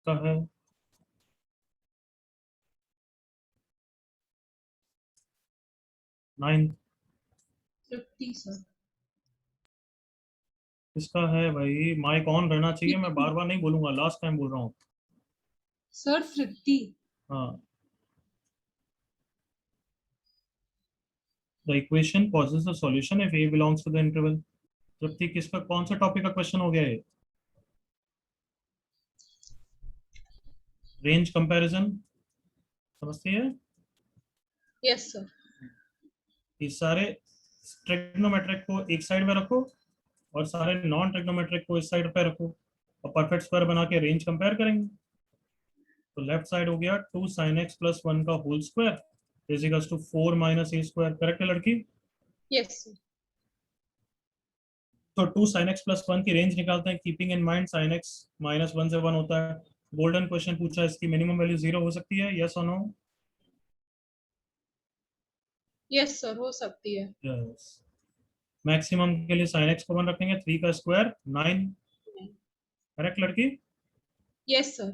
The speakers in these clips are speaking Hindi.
किसका है? नाइन्थ तृप्ति सर। किसका है भाई? माइक ऑन रहना चाहिए, मैं बार बार नहीं बोलूंगा, लास्ट टाइम बोल रहा हूँ। सर तृप्ति। हाँ, the equation possess the solution if a belongs to the interval. Tripti, किसका, कौन सा टॉपिक का क्वेश्चन हो गया ये? रेंज कंपैरिजन समझती है? Yes sir. ये सारे ट्रिग्नोमेट्रिक को एक साइड में रखो और सारे नॉन ट्रिग्नोमेट्रिक को इस साइड पे रखो और परफेक्ट स्क्वायर बना के रेंज कंपेयर करेंगे। तो लेफ्ट साइड हो गया 2 sin x प्लस 1 का whole square is equals to 4 minus a square. Correct है लड़की? Yes sir. तो 2 sin x प्लस 1 की रेंज निकालते हैं, keeping in mind sin x minus 1 से 1 होता है। गोल्डन क्वेश्चन पूछा है, इसकी मिनिमम वैल्यू 0 हो सकती है, यस और नो? यस सर, हो सकती है। यस। मैक्सिमम के लिए sin x को 1 रखेंगे, 3 का स्क्वायर 9। करेक्ट लड़की? Yes sir.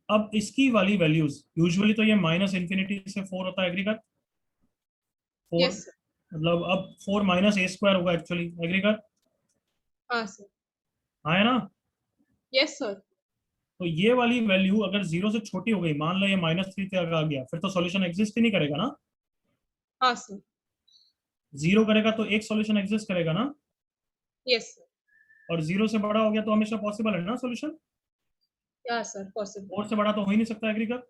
अब इसकी वाली वैल्यूज यूजुअली तो ये माइनस इंफिनिटी से 4 होता है, एग्री कर? 4 यस सर। मतलब अब 4 माइनस ए स्क्वायर होगा एक्चुअली, एग्री कर? हाँ सर। हाँ है ना? Yes sir. तो ये वाली वैल्यू अगर 0 से छोटी हो गई, मान लो ये -3 से आगे आ गया, फिर तो सॉल्यूशन एग्जिस्ट ही नहीं करेगा ना। हाँ सर। 0 करेगा तो एक सॉल्यूशन एग्जिस्ट करेगा ना, यस सर। और 0 से बड़ा हो गया तो हमेशा पॉसिबल है ना सॉल्यूशन। या सर, पॉसिबल। 4 से बड़ा तो हो ही नहीं सकता, एग्री कर?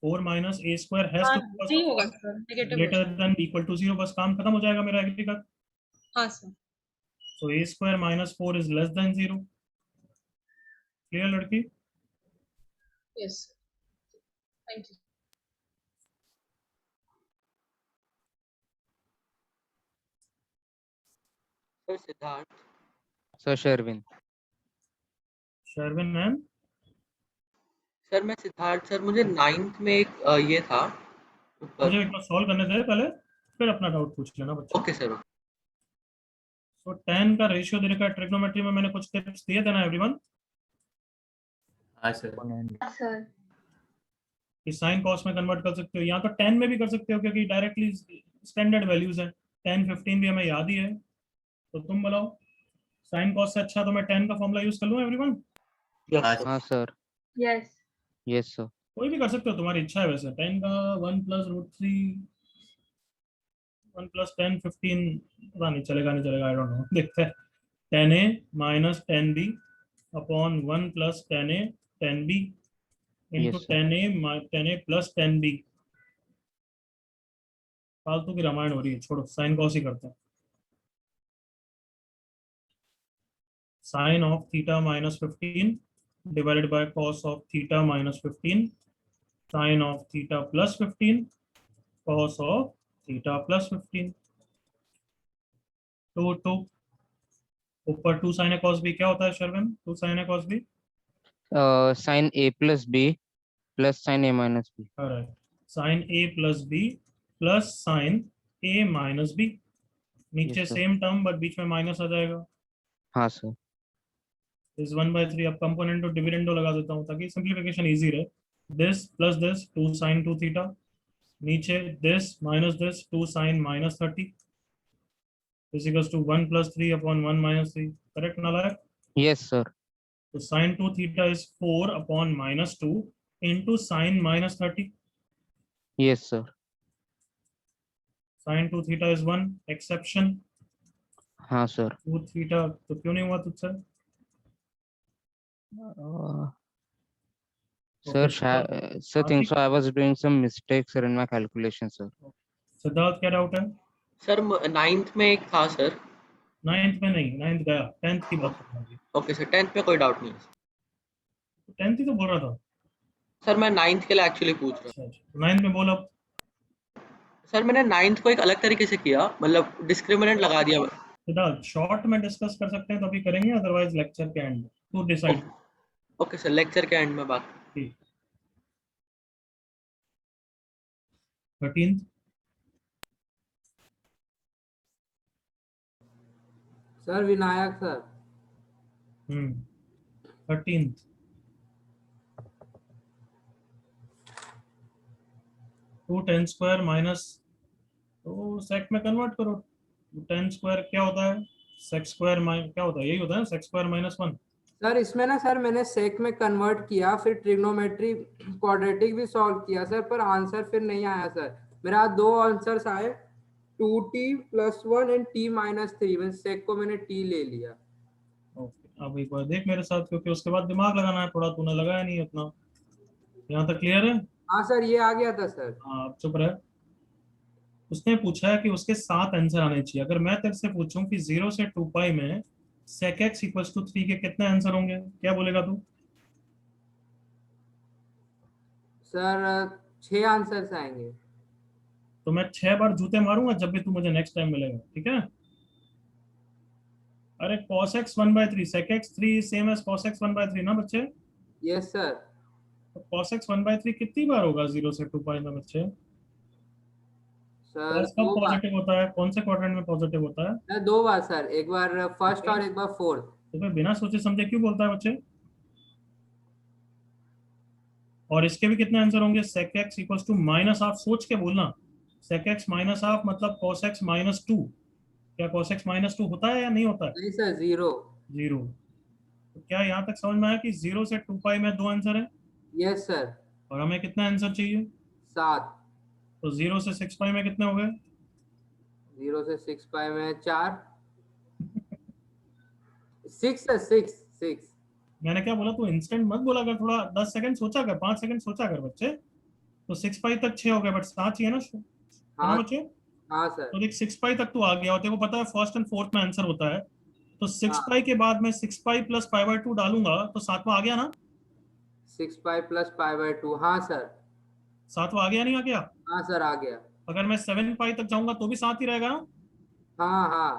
4 माइनस ए स्क्वायर हैज हाँ, टू नहीं होगा सर, नेगेटिव हो ग्रेटर जाएगा। देन इक्वल टू 0, बस काम खत्म हो जाएगा मेरा, एग्री कर? हाँ sir. So a square minus 4 is less than 0। Clear लड़की? Yes sir, thank you. Sir Siddharth. Sir Sharvin. Sharvin ma'am? Sir मैं सिद्धार्थ सर, मुझे 9th में एक ये था ऊपर। मुझे एक बार सॉल्व करने दे पहले, फिर अपना डाउट पूछ लेना बच्चा। Okay sir. तो tan का रेशियो देने का ट्रिग्नोमेट्री में मैंने कुछ टिप्स दिए थे ना एवरीवन? हाँ सर। सर कि साइन कॉस में कन्वर्ट कर सकते हो, यहाँ तो tan में भी कर सकते हो क्योंकि डायरेक्टली स्टैंडर्ड वैल्यूज है। tan 15 भी हमें याद ही है, तो तुम बताओ साइन कॉस से अच्छा तो मैं tan का फॉर्मूला यूज कर लूँ एवरीवन? हाँ सर। Yes yes sir. कोई भी कर सकते हो, तुम्हारी इच्छा है वैसे। tan का 1 प्लस रूट 3 1 प्लस 10 15, पता नहीं चलेगा नहीं चलेगा, आई डोंट नो, देखते हैं। tan a minus tan b upon 1 plus tan a tan b into Yes, sir. tan a plus tan b। फालतू की रामायण हो रही है, छोड़ो, साइन कॉस ही करते हैं। Sine of theta minus 15 divided by cos of theta minus 15 sine of theta plus 15 cos of theta plus 15। 2 2 ऊपर 2 साइन ए कॉस बी क्या होता है Sharvin? 2 sine A cos B Sin A plus B plus sin A minus B. Sine A plus B plus sine A minus B. नीचे Yes, sir. Same term but बीच में माइनस आ जाएगा। हाँ सर। इस 1/3 अब कंपोनेंट और डिविडेंडो लगा देता हूँ ताकि सिंप्लीफिकेशन इजी रहे। This plus this 2 sine 2 theta, नीचे this minus this 2 sine minus 30 is equals to 1 plus 3 upon 1 minus 3। Correct नालायक? Yes, sir. तो sine 2 theta is 4 upon minus 2 into sine minus 30। Yes, sir. Sine 2 theta is 1 exception. हाँ sir. 2 थीटा तो क्यों नहीं हुआ तुझसे? Sir, Okay, sir, think so. I was doing some mistakes, sir, in my calculation, sir. Siddharth क्या डाउट है? सर 9th में एक था सर। 9th में नहीं, 9th गया, 10th की बात कर रहा हूँ। ओके सर, 10th में कोई डाउट नहीं है। 10th ही तो बोल रहा था सर मैं 9th के लिए एक्चुअली पूछ रहा हूँ। अच्छा, 9th में बोल अब। सर मैंने 9th को एक अलग तरीके से किया, मतलब डिस्क्रिमिनेंट लगा दिया। सिद्धार्थ शॉर्ट में डिस्कस कर सकते हैं तो अभी करेंगे, अदरवाइज लेक्चर के एंड तू डिसाइड। ओके सर, लेक्चर के एंड में बात। ठीक। 13th sir Vinayak sir. 13th। To 10 square minus, तो सेक में कन्वर्ट करो। 10 स्क्वायर क्या होता है, सेक स्क्वायर क्या होता है, यही होता है सेक स्क्वायर माइनस 1। सर इसमें ना सर मैंने सेक में कन्वर्ट किया, फिर ट्रिग्नोमेट्री क्वाड्रेटिक भी सॉल्व किया सर, पर आंसर फिर नहीं आया सर। मेरा 2 आंसर्स आए, 2t + 1 एंड t - 3। मैंने सेक को मैंने t ले लिया। ओके, अब एक बार देख मेरे साथ, क्योंकि उसके बाद दिमाग लगाना है थोड़ा, तूने लगाया नहीं उतना। यहाँ तक क्लियर है? हाँ सर, ये आ गया था सर। हाँ, अब चुप रहे। उसने पूछा है कि उसके 7 आंसर आने चाहिए। अगर मैं तेरे से पूछूं कि 0 से 2 पाई में sec x = 3 के कितने आंसर होंगे, क्या बोलेगा तू? सर 6 आंसर्स आएंगे। तो मैं 6 बार जूते मारूंगा जब भी तू मुझे नेक्स्ट टाइम मिलेगा, ठीक है? अरे cos x 1/3, sec x 3 same as cos x 1/3 ना बच्चे? Yes sir. तो cos x 1/3 कितनी बार होगा 0 से 2 पाई में बच्चे? सर cos कब 2 बार। पॉजिटिव होता है, कौन से क्वाड्रेंट में पॉजिटिव होता है? सर 2 बार सर, एक बार फर्स्ट और एक बार फोर्थ। तो फिर बिना सोचे समझे क्यों बोलता है बच्चे? और इसके भी कितने आंसर होंगे? sec x = -1/2, सोच के बोलना। sec x -1/2 मतलब cos x -2। क्या cos x -2 होता है या नहीं होता है? नहीं सर, 0। 0। तो क्या यहाँ तक समझ में आया कि 0 से 2 पाई में 2 आंसर है? Yes sir. और हमें कितना आंसर चाहिए? 7। तो 0 से 6 पाई में कितने हो गए? 0 से 6 पाई में 4। 6 है, 6। मैंने क्या बोला? तू इंस्टेंट मत बोला कर, थोड़ा 10 सेकंड सोचा कर, 5 सेकंड सोचा कर बच्चे। तो 6 पाई तक 6 हो गए, बट 7 चाहिए ना, है ना हाँ बच्चे? हाँ सर। तो देख 6 पाई तक तू आ गया, और तेरे को पता है फर्स्ट एंड फोर्थ में आंसर होता है। तो 6 हाँ। पाई के बाद मैं 6 पाई + π/2 डालूंगा तो 7वां आ गया ना? 6 पाई + π/2। हाँ सर। 7वां आ गया, नहीं आ गया? हाँ सर, आ गया। अगर मैं 7 पाई तक जाऊंगा तो भी 7 ही रहेगा ना? हाँ हाँ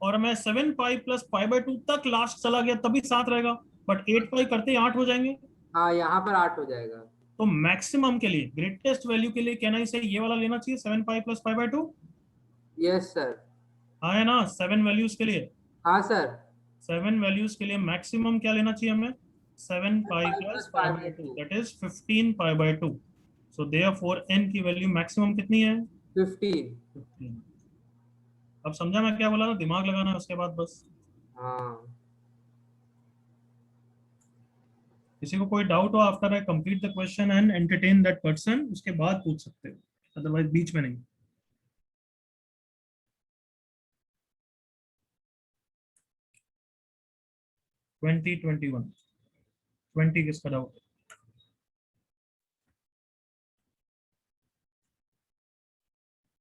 और मैं 7 पाई + π/2 तक लास्ट चला गया तभी 7 रहेगा। बट 8 पाई करते ही 8 हो जाएंगे। हाँ, यहाँ पर 8 हो जाएगा। तो मैक्सिमम के लिए, ग्रेटेस्ट वैल्यू के लिए कहना इसे ये वाला लेना चाहिए, 7 पाई + π/2। Yes sir. हाँ है ना? 7 वैल्यूज के लिए, हाँ सर। 7 वैल्यूज के लिए मैक्सिमम क्या लेना चाहिए हमें? 7 pi + π/2, that is 15 π/2। So therefore n की वैल्यू मैक्सिमम कितनी है? 15। 15। अब समझा मैं क्या बोला था? दिमाग लगाना है उसके बाद बस। हाँ किसी को कोई डाउट हो after I complete the question and entertain that person, उसके बाद पूछ सकते हो, अदरवाइज बीच में नहीं। ट्वेंटी 20 किसका डाउट?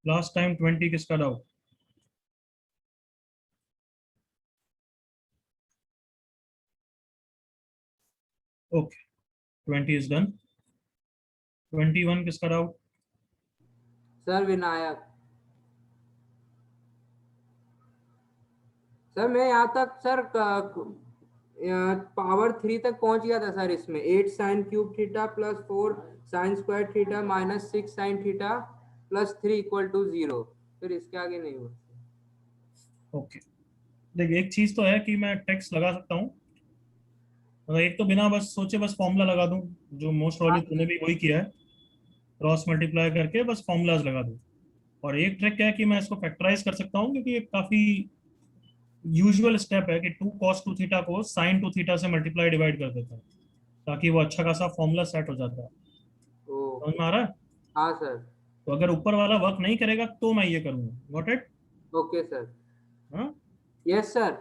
लास्ट टाइम 20 किसका डाउट? Okay, 20 is done. 21 किसका डाउट? सर, विनायक। सर मैं यहाँ तक सर पावर 3 तक पहुंच गया था सर। इसमें 8 sin³ theta + 4 sin² theta - 6 sin theta + 3 = 0। फिर इसके आगे नहीं हुआ। ओके, देख एक चीज तो है कि मैं टेक्स्ट लगा सकता हूँ, मतलब एक तो बिना बस सोचे बस फॉर्मूला लगा दूं, जो मोस्ट प्रॉब्ली तूने भी वही किया है, क्रॉस मल्टीप्लाई करके बस फॉर्मूलाज लगा दूं। और एक ट्रिक है कि मैं इसको फैक्टराइज कर सकता हूँ, क्योंकि एक काफी यूजुअल स्टेप है कि 2 cos 2 थीटा को sin 2 थीटा से मल्टीप्लाई डिवाइड कर देता है, ताकि वो अच्छा खासा फॉर्मूला सेट हो जाता है। ओ समझ में आ रहा है? हाँ सर। तो अगर ऊपर वाला वर्क नहीं करेगा तो मैं ये करूंगा, गॉट इट? Okay sir. हाँ, यस सर।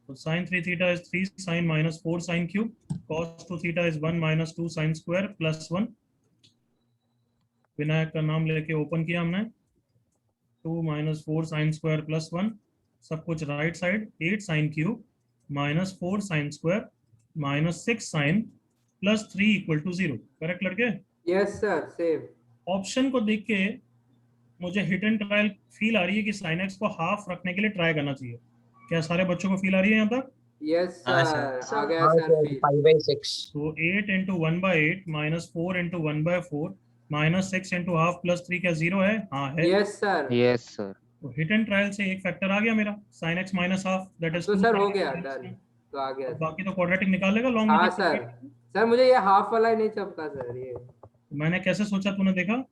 तो sin 3 theta is 3 sin -4 sin³, cos 2 theta is 1 - 2 sin² + 1। Vinayak का नाम लेके ओपन किया हमने। 2 - 4 sin² + 1, सब कुछ right side. 8 sin³ - 4 sin² - 6 sin + 3 = 0। Correct लड़के? Yes sir, same. ऑप्शन को देख के मुझे हिट एंड ट्रायल फील आ रही है कि sin x को हाफ रखने के लिए ट्राई करना चाहिए। क्या सारे बच्चों को फील आ रही है यहाँ तक? यस हाँ सर, आ सर। गया सर फिर। 5/6 तो 8 × 1/8 - 4 × 1/4 - 6 × हाफ + 3 क्या 0 है? हाँ है। Yes sir. Yes sir. तो हिट एंड ट्रायल से एक फैक्टर आ गया मेरा, sin x - half, that is तो 2 सर हो sin गया, x डन। तो आ गया अब सर। बाकी तो क्वाड्रेटिक निकालेगा लॉन्ग हाँ सर। सर मुझे ये हाफ वाला ही नहीं चलता सर ये। मैंने कैसे सोचा तूने देखा?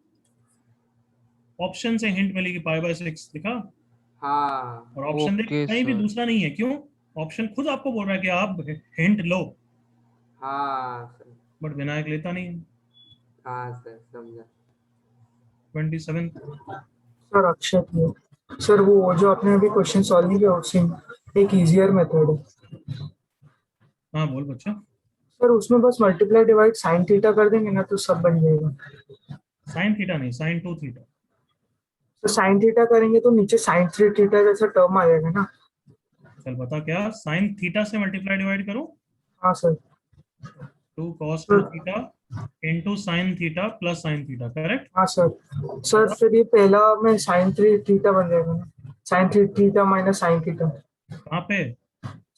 ऑप्शन से हिंट मिलेगी π/6 दिखा, हाँ और ऑप्शन देख ओके कहीं भी सर। दूसरा नहीं है। क्यों? ऑप्शन खुद आपको बोल रहा है कि आप हिंट लो, हाँ सर। बट विनायक लेता नहीं है। हाँ सर समझा। 27। सर अक्षय थे सर, वो जो आपने अभी क्वेश्चन सॉल्व नहीं किया उसमें एक इजियर मेथड है हाँ बोल बच्चा। सर, उसमें बस मल्टीप्लाई डिवाइड साइन थीटा कर देंगे ना तो सब बन जाएगा। साइन थीटा नहीं, साइन 2 थीटा। तो साइन थीटा करेंगे तो नीचे साइन 3 थीटा जैसा टर्म आ जाएगा ना। चल बता क्या, साइन थीटा से मल्टीप्लाई डिवाइड करो। हाँ sir. 2 cos 2 theta into sine theta plus sine theta, correct. हाँ सर। सर फिर ये पहला में साइन 3 थीटा बन जाएगा ना, sine 3 theta minus sine theta. कहाँ पे?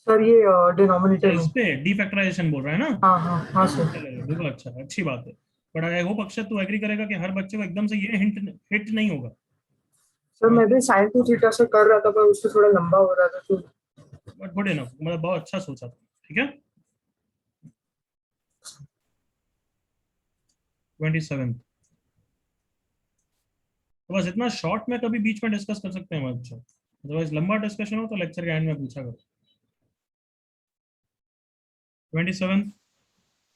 सर ये डिनोमिनेटर इस में। पे डीफैक्टराइजेशन बोल रहा है ना? हाँ हाँ हाँ सर। चलो बिल्कुल, अच्छा अच्छी बात है। बट आई होप अक्षर तू एग्री करेगा कि हर बच्चे को एकदम से ये हिट नहीं होगा। सर मैं भी साइन 2 थीटा से कर रहा था पर उससे थोड़ा लंबा हो रहा था तो। बट गुड इनफ, मतलब बहुत अच्छा सोचा था। ठीक है। 27। तो बस इतना शॉर्ट में कभी बीच में डिस्कस कर सकते हैं बच्चों, अदरवाइज लंबा डिस्कशन हो तो लेक्चर के एंड में पूछा करो। 27।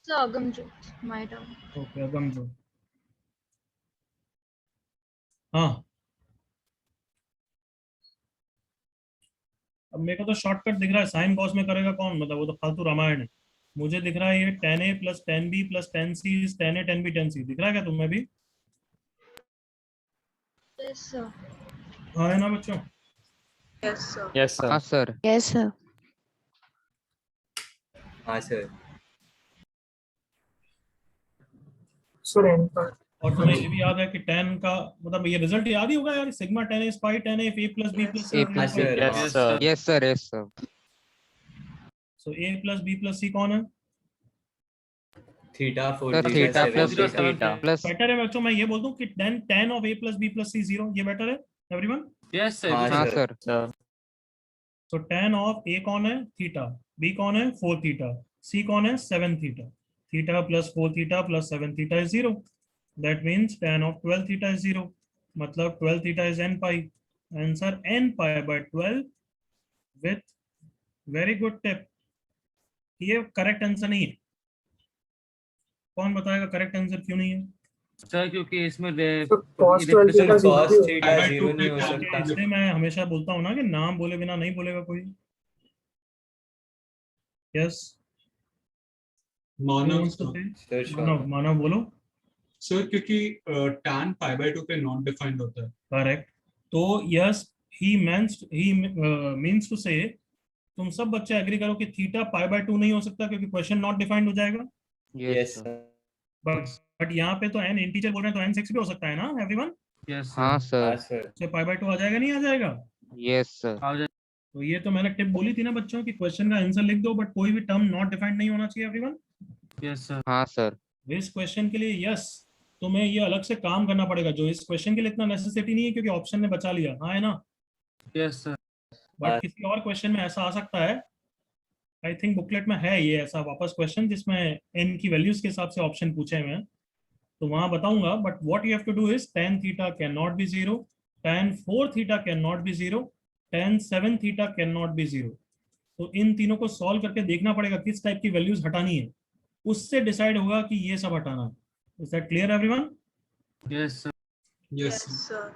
So Agamjot, my turn. Okay अगम जो, हाँ अब मेरे को तो शॉर्टकट दिख रहा है। साइन कॉस में करेगा कौन, मतलब वो तो फालतू रामायण है। मुझे दिख रहा है ये tan a plus tan b plus tan c is tan a tan b tan c, दिख रहा है क्या तुम्हें भी? Yes, sir. हाँ है ना बच्चों? Yes, sir. Yes, sir. हाँ सर। Yes, sir. हाँ सर। सर एन पर। और तुम्हें ये भी याद है कि tan का मतलब ये रिजल्ट याद ही होगा यार, sigma tan a is pi tan a if a plus b plus c A is हाँ plus pi। Sir. Yes, sir. Yes sir yes sir. So a plus b plus c कौन है? Theta 4 sir theta theta 7 plus theta. theta. Plus better है बच्चों, मैं ये बोल दूं कि tan of a plus b plus c 0, ये बेटर है एवरीवन। Yes, sir. हाँ हाँ sir. Sir. Sir. So tan of a कौन है? थीटा। b कौन है? 4 थीटा। c कौन है? 7 theta. Theta plus 4 theta plus 7 theta is 0। That means tan of 12 theta is 0, मतलब 12 theta is n pi. Answer n pi by 12 with very good tip. ये करेक्ट आंसर नहीं है। कौन बताएगा करेक्ट आंसर क्यों नहीं है? Sir, क्योंकि इसमें तो cos 12 sir theta cos zero. Theta 0 नहीं हो सकता। इसलिए मैं हमेशा बोलता हूँ ना कि नाम बोले बिना नहीं बोलेगा कोई। यस मानव सर मानव, मानव बोलो। सर क्योंकि tan π/2 पे नॉन डिफाइंड होता है। करेक्ट। तो यस ही मींस टू से, तुम सब बच्चे एग्री करो कि थीटा π/2 नहीं हो सकता क्योंकि क्वेश्चन नॉट डिफाइंड हो जाएगा। Yes yes sir. बट यहाँ पे तो n इंटीजर बोल रहे हैं तो n6 भी हो सकता है ना एवरीवन। Yes, sir. हाँ हाँ सर। सर। तो π/2 आ जाएगा नहीं आ जाएगा? Yes sir. How does- तो ये तो मैंने टिप बोली थी ना बच्चों की, क्वेश्चन का आंसर लिख दो बट कोई भी टर्म नॉट डिफाइंड नहीं होना चाहिए एवरीवन। Yes, sir. हाँ सर। इस क्वेश्चन के लिए यस तुम्हें ये अलग से काम करना पड़ेगा, जो इस क्वेश्चन के लिए इतना नेसेसिटी नहीं है क्योंकि ऑप्शन ने बचा लिया। हाँ है ना? Yes, sir. बट किसी और क्वेश्चन में ऐसा आ सकता है, आई थिंक बुकलेट में है ये ऐसा वापस क्वेश्चन जिसमें n की वैल्यूज के हिसाब से ऑप्शन पूछे हुए हैं, तो वहां बताऊंगा। But what you have to do is tan theta can not be 0, tan 4 theta can not be 0, tan 7 theta can not be 0। तो इन तीनों को सॉल्व करके देखना पड़ेगा किस टाइप की वैल्यूज हटानी है, उससे डिसाइड होगा कि ये सब हटाना है। Is that clear everyone? Yes, sir. Yes sir.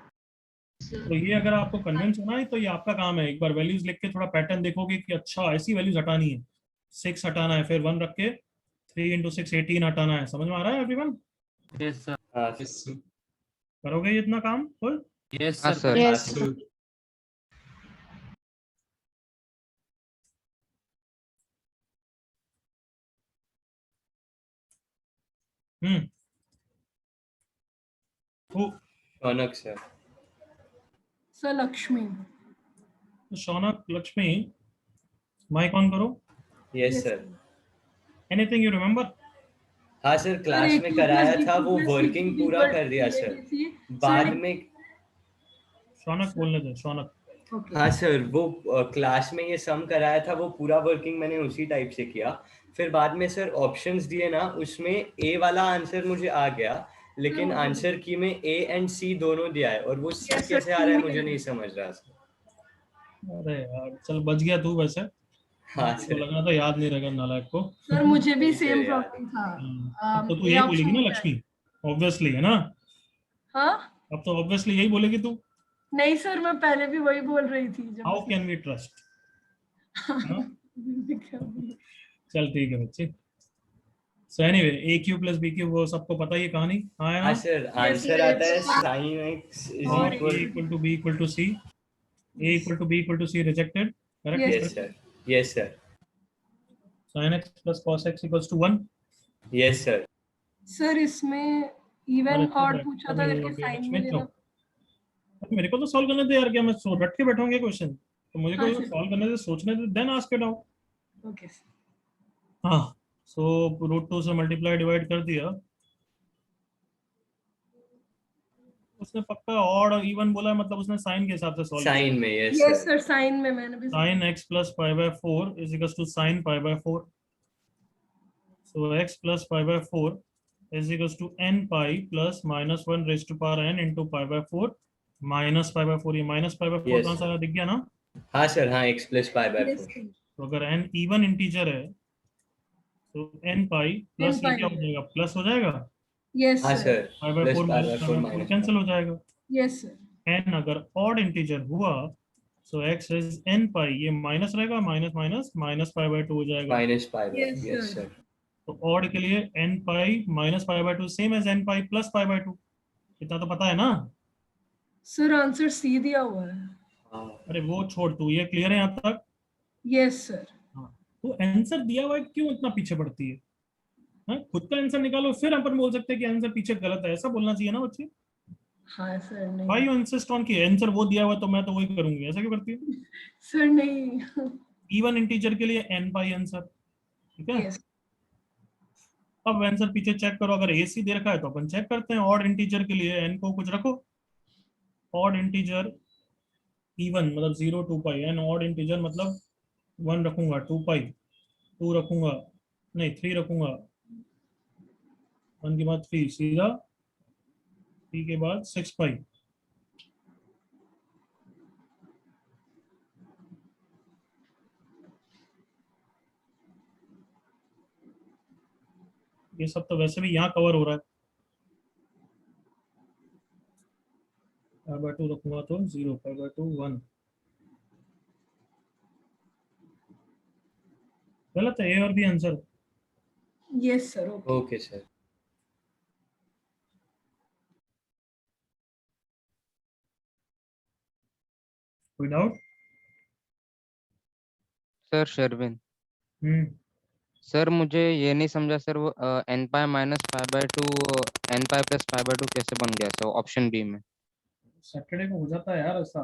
तो ये अगर आपको कन्विंस होना है तो ये आपका काम है, एक बार वैल्यूज लिख के थोड़ा पैटर्न देखोगे कि अच्छा ऐसी वैल्यूज हटानी है, 6 हटाना है, फिर 1 रख के 3 into 6 18 हटाना है। समझ में आ रहा है एवरीवन? Yes, sir. हाँ यस सर। करोगे ये इतना काम फुल? Yes, हाँ sir. Sir. Yes, sir sir. हम्म शौनक सर। Sir Lakshmi. तो शौनक लक्ष्मी माइक ऑन करो। Yes sir. Anything you remember? हाँ सर, क्लास में कराया था, वो वर्किंग पूरा कर दिया सर। बाद में शौनक बोलने दो, शौनक। ओके हाँ सर, वो क्लास में ये सम कराया था, वो पूरा वर्किंग मैंने उसी टाइप से किया। फिर बाद में सर ऑप्शंस दिए ना, उसमें ए वाला आंसर मुझे आ गया, लेकिन आंसर की में ए एंड सी दोनों दिया है, और वो सी Yes, sir, कैसे आ रहा है C मुझे में। नहीं समझ रहा सर। अरे यार चल बच गया तू वैसे, हाँ तो सर। लगा था याद नहीं रहेगा नालायक को। सर मुझे भी नहीं सर सेम यार। प्रॉब्लम था। अब तो तू ए यही ऑप्शन बोलेगी ना में लक्ष्मी, ऑब्वियसली, है ना? हाँ अब तो ऑब्वियसली यही बोलेगी तू। नहीं सर, मैं पहले भी वही बोल रही थी जब हाउ कैन वी ट्रस्ट? चल ठीक है बच्चे। सो एनीवे, ए क्यू प्लस बी क्यू वो सबको पता ही है कहानी। हाँ है हाँ ना? सर, Yes, आंसर sir, आता है it's- साइन एक्स इज और a equal. Equal to b equal to c, a equal to b equal to c rejected, Yes. Yes correct? Sir, yes sir, sin x plus cos x equals to 1। Yes sir. Sir इसमें इवन ऑड पूछा था करके साइन में लेना। मेरे को तो सॉल्व करने दे यार, क्या मैं रट के बैठूंगा क्वेश्चन? तो मुझे हाँ को सर। सॉल्व करने दे, सोचने दे, then ask it out. Okay हाँ, सो रूट 2 से मल्टीप्लाई डिवाइड कर दिया, उसने पक्का ऑड और इवन बोला है, मतलब उसने साइन के हिसाब से सॉल्व किया। साइन में, yes yes sir. Sir, sine में मैंने भी sin x plus pi by 4 is equals to sin pi by 4, so x plus pi by 4 is equals to n pi plus minus 1 raised to power n into pi by 4 minus pi by 4। ये minus pi by 4 Yes, कहाँ से आया, दिख गया ना? हाँ सर, हाँ, x plus pi bye yes 4। Sir. तो अगर n इवन इंटीजर है तो n pi प्लस ये pi क्या हो जाएगा, प्लस हो जाएगा, यस हाँ sir. Sir, pi by plus 4 pi minus by pi 4 by 4 minus cancel हो जाएगा। Yes sir. n अगर ऑड इंटीजर हुआ so x is n pi, ये माइनस रहेगा, minus minus minus pi by 2 हो जाएगा। Minus pi by, Yes, yes sir. Sir. तो ऑड के लिए n pi माइनस pi by 2 same as n pi plus pi by 2, इतना तो पता है ना? सर आंसर सी दिया हुआ है। अरे वो छोड़, तू ये क्लियर है यहाँ तक? Yes sir. हाँ, तो आंसर दिया हुआ है, क्यों इतना पीछे पड़ती है? हाँ, खुद का आंसर निकालो, फिर अपन बोल सकते हैं कि आंसर पीछे गलत है, ऐसा बोलना चाहिए ना बच्चे। हाँ सर भाई नहीं। यू इंसिस्ट ऑन कि आंसर वो दिया हुआ है तो मैं तो वही करूंगी, ऐसा क्यों करती है? सर नहीं। इवन इंटीजर के लिए n pi आंसर, ठीक है? यस अब आंसर पीछे चेक करो, अगर AC दे रखा है तो अपन चेक करते हैं, ऑड इंटीजर के लिए n को कुछ रखो, ऑड इंटीजर इवन मतलब 0 2 पाई, एन ऑड इंटीजर मतलब 1 रखूंगा, 2 पाई, 2 रखूंगा, नहीं 3 रखूंगा, 1 के बाद 3 सीधा, 3 के बाद 6 पाई। ये सब तो वैसे भी यहाँ कवर हो रहा है। पाई बाय 2 रखूंगा तो 0, पाई बाय 2 1, गलत है ए और B answer. Yes sir. Okay okay sir. कोई डाउट? सर शर्विन, सर मुझे ये नहीं समझा सर, वो n pi minus pi by 2 n pi plus pi by 2 कैसे बन गया सर ऑप्शन बी में? सैटरडे को हो जाता है यार ऐसा।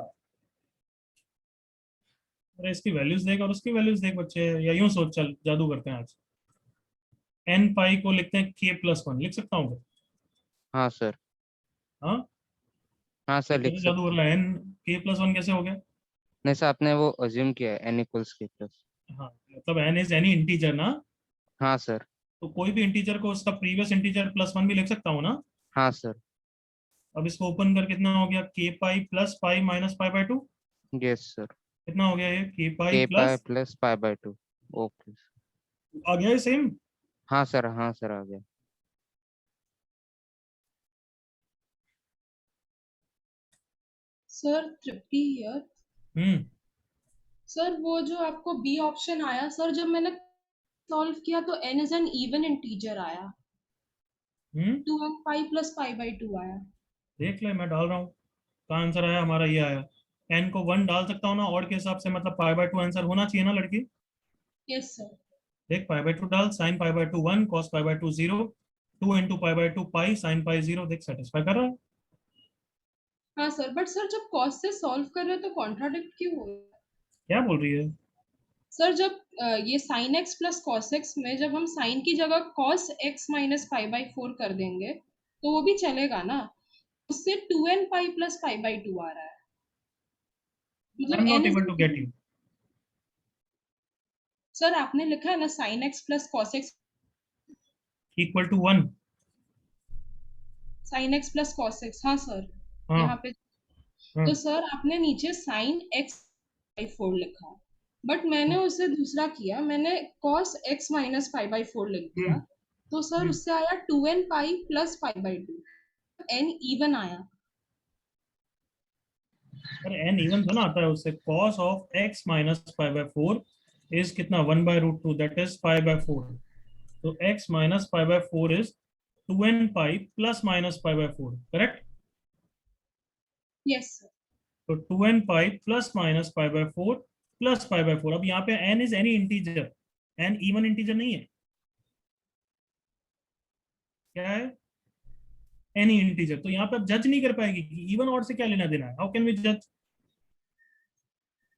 अरे इसकी वैल्यूज देख और उसकी वैल्यूज देख बच्चे, या यूं सोच, चल जादू करते हैं आज। n पाई को लिखते हैं k प्लस 1, लिख सकता हूँ? हाँ सर। हाँ, हाँ सर लिख कैसे जादू सकते। कर रहा है? n k प्लस 1 कैसे हो गया? नहीं सर, आपने वो अज्यूम किया है n इक्वल्स के प्लस। हाँ, मतलब n इज एनी इंटीजर ना, हाँ सर। तो कोई भी इंटीजर को उसका प्रीवियस इंटीजर प्लस 1 भी लिख सकता हूँ ना। हाँ सर। अब इसको ओपन कर कितना हो गया, k pi plus pi minus pi by 2, yes sir. कितना हो गया ये, k k pi pi plus, plus pi by 2। Okay. आ गया ये सेम। हाँ सर, हाँ सर आ गया। Sir Tripti here. सर वो जो आपको बी ऑप्शन आया सर, जब मैंने सॉल्व किया तो n is an even integer आया, 2n pi plus pi by 2 आया। देख ले, मैं डाल रहा हूँ, का आंसर आया हमारा ये आया। n को 1 डाल सकता हूँ ना ऑड के हिसाब से, मतलब पाई बाय 2 आंसर होना चाहिए ना लड़की। Yes sir. देख, पाई बाय 2 डाल, sine pi by 2 1, cos pi by 2 0, 2 into pi by 2 pi, sine pi 0, देख सेटिस्फाई कर रहा है। हाँ सर, बट सर जब कॉस से सॉल्व कर रहे हैं तो कॉन्ट्राडिक्ट क्यों हो रहा है? क्या बोल रही है? सर जब ये sine x plus cos x में जब हम साइन की जगह cos x minus pi by 4 कर देंगे तो वो भी चलेगा ना, उससे 2n pi plus pi by 2 आ रहा है। मतलब I'm not n able to get you. Sir आपने लिखा है ना sin x plus cos x Equal to 1. sin x plus cos x, हाँ सर हाँ यहाँ पे। हाँ तो सर आपने नीचे sin x by 4 लिखा, बट मैंने उसे दूसरा किया, मैंने cos x minus pi by 4 लिख दिया, तो सर उससे आया 2n pi plus pi by 2, n even आया। अरे n इवन तो ना आता है उससे। cos of x minus pi by 4 is कितना 1 by root 2, that is pi by 4. तो x minus pi by 4 is 2n pi plus minus pi by 4, correct? Yes sir. तो 2n pi plus minus pi by 4 plus pi by 4. अब यहाँ पे n is any integer, n even integer नहीं है, क्या है? any integer. तो यहाँ पे अब जज नहीं कर पाएगी कि इवन और से क्या लेना देना है। हाउ कैन वी जज?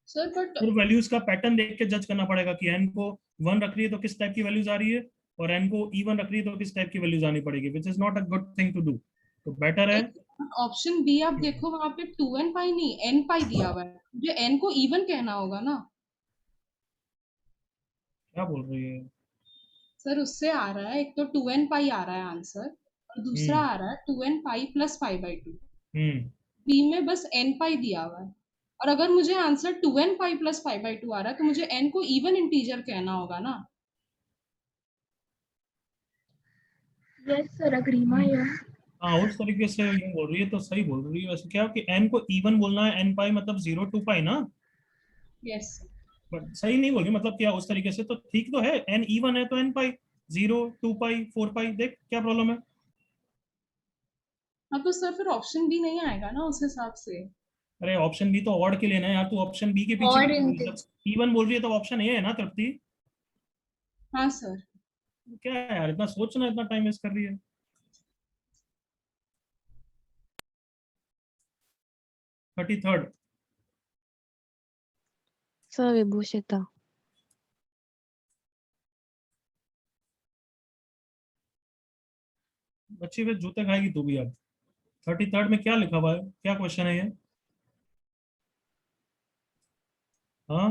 सर बट फिर वैल्यूज का पैटर्न देख के जज करना पड़ेगा कि n को 1 रख रही है तो किस टाइप की वैल्यूज आ रही है, और n को इवन रख रही है तो किस टाइप की वैल्यूज आनी पड़ेगी, which is not a good thing to do. तो बेटर है ऑप्शन बी आप देखो, वहां पे 2n पाई नहीं n पाई दिया हुआ है, मुझे n को इवन कहना होगा ना क्या बोल रही है। सर। उससे आ रहा है, एक तो 2n पाई आ रहा है आंसर, और दूसरा आ रहा है 2n pi plus pi by 2। B में बस n पाई दिया हुआ है, और अगर मुझे answer 2n pi plus pi by 2 आ रहा है तो मुझे n को इवन इंटीजर कहना होगा ना। Yes, sir. Agree, Maya. हाँ उस तरीके से ये बोल रही है तो सही बोल रही है वैसे। क्या कि n को इवन बोलना है, n पाई मतलब 0 2 पाई ना, यस बट सही नहीं बोल रही मतलब। क्या उस तरीके से तो ठीक तो है, n इवन है तो n पाई 0 2 पाई 4 पाई, देख क्या प्रॉब्लम है। हाँ तो सर फिर ऑप्शन बी नहीं आएगा ना उस हिसाब से। अरे ऑप्शन बी तो ऑड के लेना है यार, तू ऑप्शन बी के Odd पीछे इवन बोल रही है तो ऑप्शन ए है ना तृप्ति। हाँ सर। क्या है यार, इतना सोचना, इतना टाइम वेस्ट कर रही है। 33rd sir विभूषिता। बच्ची फिर जूते खाएगी तू भी अब। 33rd में क्या लिखा हुआ है, क्या क्वेश्चन है ये? हाँ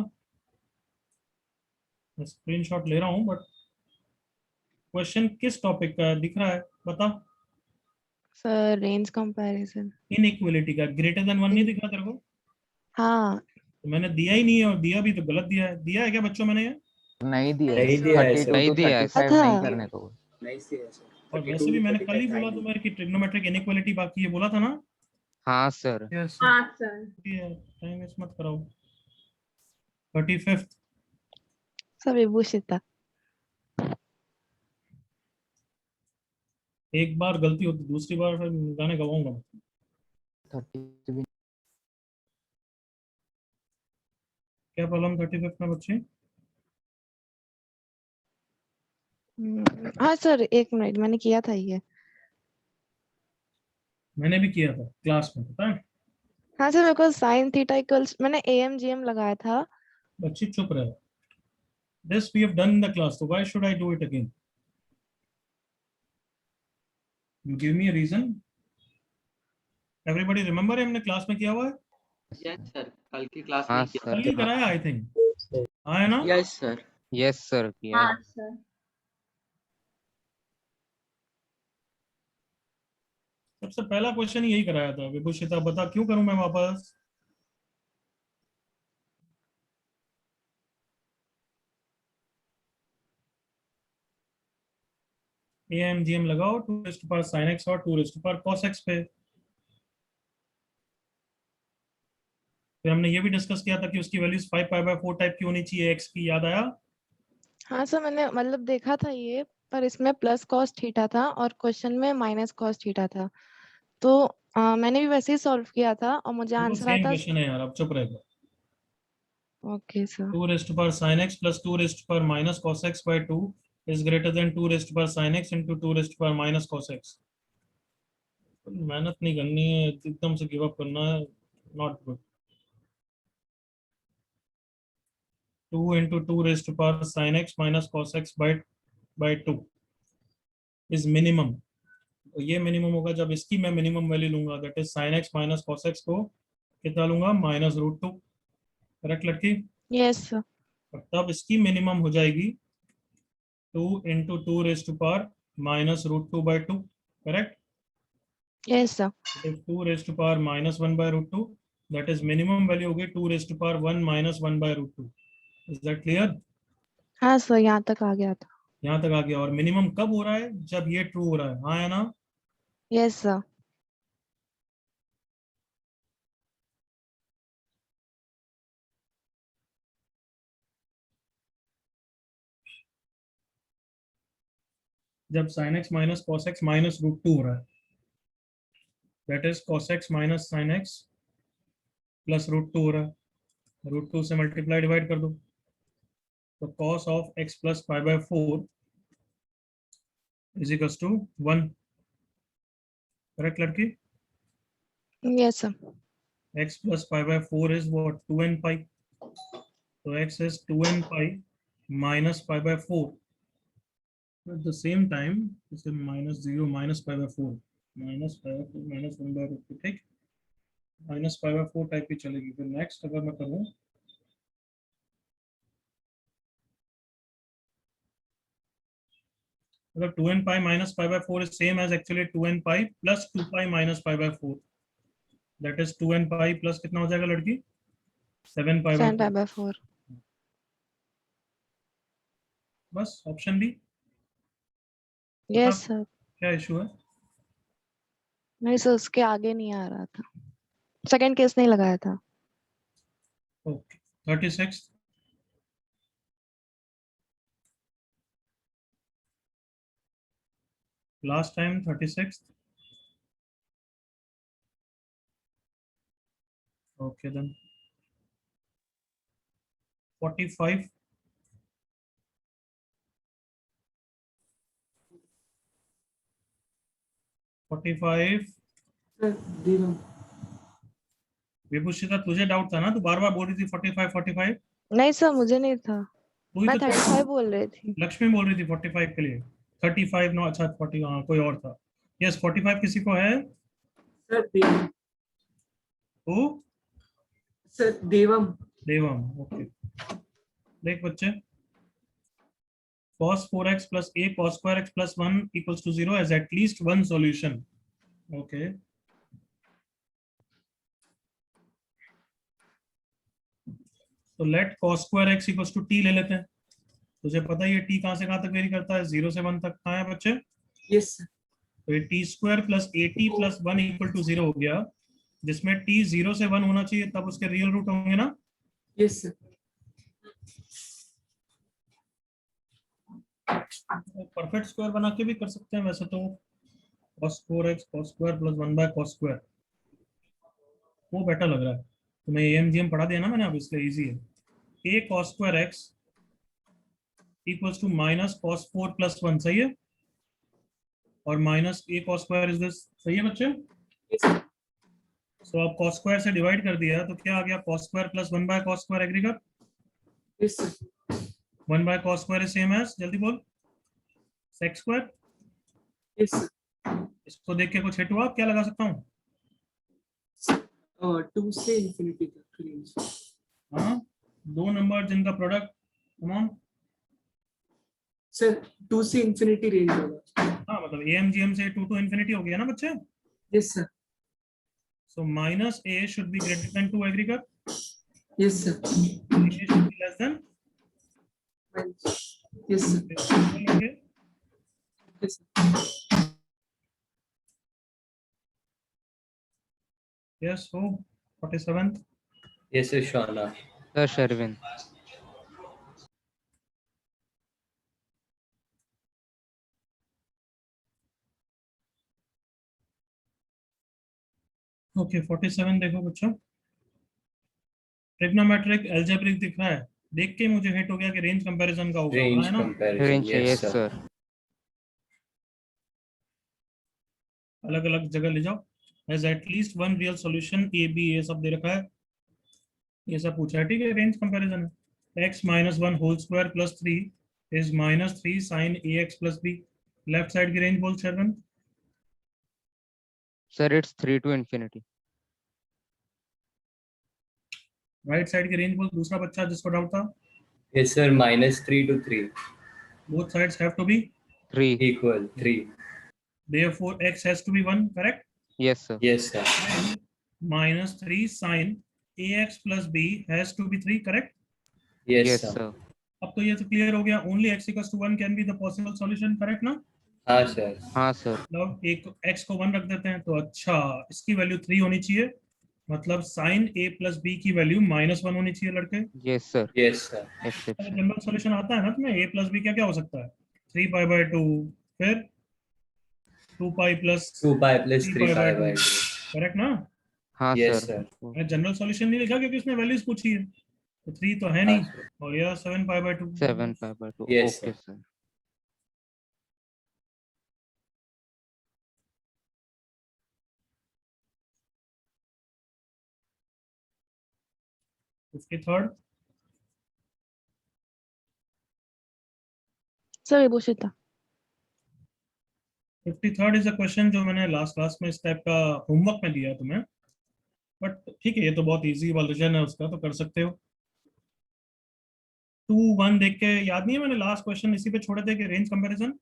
मैं स्क्रीनशॉट ले रहा हूँ, बट क्वेश्चन किस टॉपिक का दिख रहा है बता। Sir range comparison. इनइक्वालिटी का, ग्रेटर देन 1 नहीं दिख रहा तेरे को? हाँ तो मैंने दिया ही नहीं है, और दिया भी तो गलत दिया है। दिया है क्या बच्चों मैंने ये? नहीं दिया नहीं दिया है 32 सर। to 35 नहीं करने को। नहीं दिया है सर। और वैसे भी मैंने कल ही बोला तुम्हारे कि ट्रिग्नोमेट्रिक इनइक्वालिटी बाकी है, बोला था ना। हाँ सर। यस हाँ, sir. टाइम वेस्ट मत कराओ। 35th sir विभूषिता। एक बार गलती होती, दूसरी बार फिर गाने गवाऊंगा। 30 क्या प्रॉब्लम 35th में बच्चे? हाँ सर 1 मिनट, मैंने किया था ये। मैंने भी किया था क्लास में, पता है। हाँ सर मेरे को साइन थीटा इक्वल्स मैंने AMGM लगाया था। बच्ची चुप रहे। This we have done in the class, so why should I do it again? You give me a reason. Everybody remember हमने क्लास में किया हुआ है? यस सर, कल की क्लास हाँ में किया। कल ही सर। कराया आई थिंक। हाँ है ना? Yes sir. यस सर किया है। हाँ, sir. सबसे पहला क्वेश्चन यही कराया था। विभूषिता बता क्यों करूं मैं वापस? AMGM लगाओ 2 raised to power sin x और 2 raised to power cos x पे। फिर हमने ये भी डिस्कस किया था कि उसकी वैल्यूज 5 पाई बाय 4 टाइप की होनी चाहिए x की, याद आया? हाँ सर मैंने मतलब देखा था ये, पर इसमें प्लस कॉस थीटा था और क्वेश्चन में माइनस कॉस थीटा था, तो मैंने भी वैसे ही सॉल्व किया था और मुझे आंसर सेम आता। क्वेश्चन है यार, अब चुप रहेगा। Okay sir. 2 raised to power sin x plus 2 raised to power minus cos x by 2 is greater than 2 raised to power sin x into 2 raised to power minus cos x. मेहनत नहीं करनी है, एकदम से गिव अप करना है, not good. 2 into 2 raised to power sin x minus cos x by 2 is minimum. ये मिनिमम होगा जब इसकी मैं मिनिमम वैल्यू लूंगा, that is sin x minus cos x को कितना लूंगा, -√2। करेक्ट लड़की? Yes sir. और तब इसकी मिनिमम हो जाएगी 2 into 2 raised to power minus root 2 by 2. Correct? Yes sir. If 2 raised to power minus 1 by root 2, that is minimum value होगी 2 raised to power 1 minus 1 by root 2. Is that clear? हाँ सर, यहाँ तक आ गया था। यहाँ तक आ गया। और मिनिमम कब हो रहा है? जब ये ट्रू हो रहा है। हाँ या ना? Yes sir. जब sin x minus cos x minus root 2 हो रहा है, that is cos x minus sin x plus root 2 हो रहा है। root 2 से मल्टीप्लाई डिवाइड कर दो, तो cos of x plus pi by 4 is equals to 1. Correct लड़की? Yes sir. x plus pi by 4 is what? 2n pi. So x is 2n pi minus pi by 4. At the same time, this is minus 0 minus pi by 4. Minus pi by 4 minus 1 by root 2. ठीक? Minus pi by 4 टाइप की चलेगी। फिर नेक्स्ट अगर मैं करूँ, अगर 2n pi minus pi by 4 is same as actually 2n pi plus 2 pi minus pi by 4. That is 2n pi plus कितना हो जाएगा लड़की? 7 pi by 4. बस ऑप्शन बी। Yes sir. क्या इशू है? नहीं सर, उसके आगे नहीं आ रहा था, सेकंड केस नहीं लगाया था। Okay 36 last time 36 okay then 45 45 Vibhushita तुझे डाउट था ना, तू बार बार बोल रही थी 45 45। नहीं सर, मुझे नहीं था, मैं तो 35 बोल रही थी। लक्ष्मी बोल रही थी 45 के लिए। 35 नो, अच्छा 40, हाँ कोई और था। यस 45 किसी को है? सर देवम। सर देवम। देवम ओके। देख बच्चे, cos 4x plus a cos square x plus 1 equals to 0 has at least one solution. Okay. तो late cos square x equals to t ले लेते हैं। तुझे पता है ये t कहां से कहां तक वेरी करता है? 0 से 1 तक। कहां है बच्चे? यस। तो ये t square plus at plus 1 equal to 0 हो गया, जिसमें t 0 से 1 होना चाहिए, तब उसके रियल रूट होंगे ना? Yes sir. परफेक्ट स्क्वायर बना के भी कर सकते हैं वैसे तो। cos 4x cos square plus 1 by cos square वो बेटर लग रहा है। तो मैं AMGM पढ़ा दिया ना मैंने, अब इसलिए इजी है। a cos square x equals to minus cos 4 plus 1 सही है, और minus a cos square is this सही है बच्चे? सो अब cos square से डिवाइड कर दिया तो क्या आ गया? cos square plus 1 by cos square agree कर? Yes sir. 1 by cos square is same as, जल्दी बोल, sec square। Yes sir. इसको देख के कुछ हिट हुआ? क्या लगा सकता हूँ? 2 से इंफिनिटी तक रेंज। हाँ, दो नंबर जिनका प्रोडक्ट, कम ऑन सर 2 से इंफिनिटी रेंज होगा। हाँ मतलब AMGM से 2 to infinity हो गया ना बच्चे? Yes sir. So minus a should be greater than 2 agree कर? Yes sir. a should be less than? Yes sir. Yes sir. Yes, so 47th. Yes, sir, Shana. Sir, Sherwin. Okay, 47 देखो बच्चों, ट्रिग्नोमेट्रिक एल्जेब्रिक दिख रहा है, देख के मुझे हिट हो गया कि रेंज कंपैरिजन का होगा, है ना? Range, yes sir. अलग अलग जगह ले जाओ। Has at least one real solution A B ये सब दे रखा है, ये सब पूछा है, ठीक है? रेंज कंपैरिजन है। x minus 1 whole square plus 3 is minus 3 sin ax plus b। Left side की रेंज बोल शर्वण। Sir, it's 3 to infinity. Right side की रेंज बोल दूसरा बच्चा जिसको डाउट था। Yes sir, -3 to 3. Both sides have to be 3. Equal 3. Therefore x has to be 1, correct? Yes sir. Yes sir. And -3 sin ax plus b has to be 3, correct? Yes sir. अब तो ये तो क्लियर हो गया, only x = 1 can be the possible solution, correct ना? हाँ सर. हाँ सर. मतलब एक x को 1 रख देते हैं तो अच्छा इसकी वैल्यू 3 होनी चाहिए, मतलब sin a plus b की वैल्यू -1 होनी चाहिए लड़के। Yes sir. Yes sir. Exception. General solution आता है ना तुम्हें, a plus b क्या क्या हो सकता है? 3π/2 फिर 2π plus 3π/2. करेक्ट ना? हाँ Yes सर. sir. मैंने जनरल सॉल्यूशन नहीं लिखा क्योंकि उसने वैल्यूज पूछी है, तो 3 तो है नहीं, और यह 7π/2। 7π/2. Yes Okay sir. sir. इसके third sir Vibhushita. 53rd is a question जो मैंने लास्ट क्लास में इस टाइप का होमवर्क में दिया है तुम्हें, बट ठीक है ये तो बहुत इजी वर्जन है उसका, तो कर सकते हो। 2 1 देख के याद नहीं है, मैंने लास्ट क्वेश्चन इसी पे छोड़े थे कि range comparison.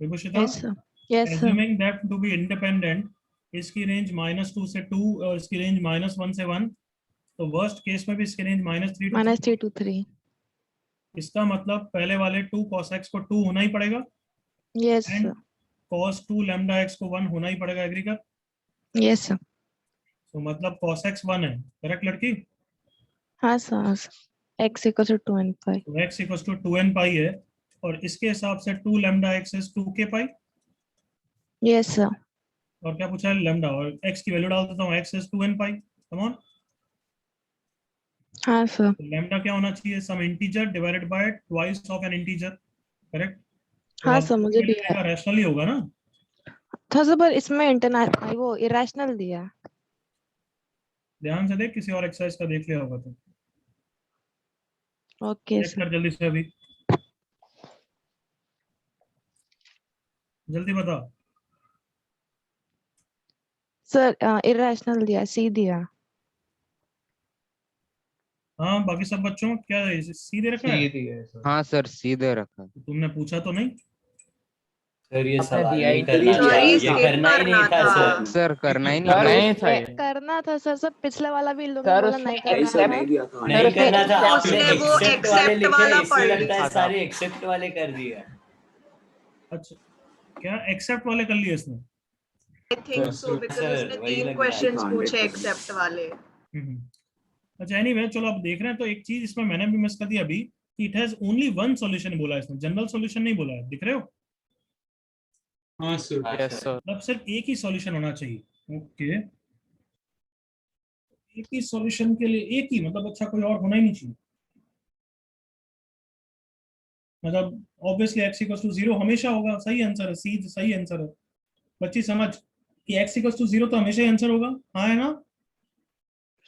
Vibhushita, yes sir. Yes sir. assuming that to be independent, इसकी रेंज -2 से 2 और इसकी रेंज -1 से 1, तो वर्स्ट केस में भी इसकी रेंज -3 to 3। इसका मतलब पहले वाले 2 cos x को 2 होना ही पड़ेगा, yes and sir. cos 2 lambda x को 1 होना ही पड़ेगा, एग्री कर? Yes sir. तो मतलब cos x 1 है, करेक्ट लड़की? हाँ सर। x = 2n π। तो x = 2n π है, और इसके हिसाब से 2 lambda x is 2k π। Yes sir. और क्या पूछा है? लैम्डा, और x की वैल्यू डाल देता हूँ, x is 2n π। Come on. हाँ सर। तो लैम्डा क्या होना चाहिए? Some integer divided by twice of an integer, correct? हाँ सर मुझे भी है। रैशनल ही होगा ना? था सर पर इसमें इंटरनल वो इरेशनल दिया। ध्यान से देख, किसी और एक्सरसाइज का देख लिया होगा तो। Okay check sir. कर जल्दी से, अभी जल्दी बता। सर इरेशनल दिया, सी दिया। हाँ बाकी सब बच्चों क्या सीधे रखा है? हाँ सर सीधे रखा है। तुमने पूछा तो नहीं? सर ये आपने सवाल दिया नहीं ही करना नहीं। था, Sorry, ये skip करना ही नहीं था सर। सर करना ही सर नहीं उसने करना था सर, सब पिछले वाला भी लोग सर बोला उसने नहीं करना था। नहीं करना था, आपने उसने वो एक्सेप्ट वाले accept लिखे, वाला इसलिए पढ़ लगता है लिया। सारे एक्सेप्ट वाले कर दिए। अच्छा, क्या एक्सेप्ट वाले कर लिए इसने? I think so because sir, उसने वही 3 लग रहा है। क्वेश्चंस पूछे एक्सेप्ट वाले। अच्छा एनीवे चलो अब देख रहे हैं, तो एक चीज इसमें मैंने भी मिस कर दी अभी, कि it has only one solution बोला है इसने, जनरल सॉल्यूशन नहीं बोला है, दिख रहे हो? हाँ सर। Yes sir. मतलब सिर्फ एक ही सॉल्यूशन होना चाहिए। ओके, एक ही सॉल्यूशन के लिए एक ही, मतलब अच्छा कोई और होना ही नहीं चाहिए। मतलब ऑब्वियसली x = 0 हमेशा होगा, सही आंसर है, सी सही आंसर है। बच्ची समझ कि x = 0 तो हमेशा ही आंसर होगा, हाँ है ना?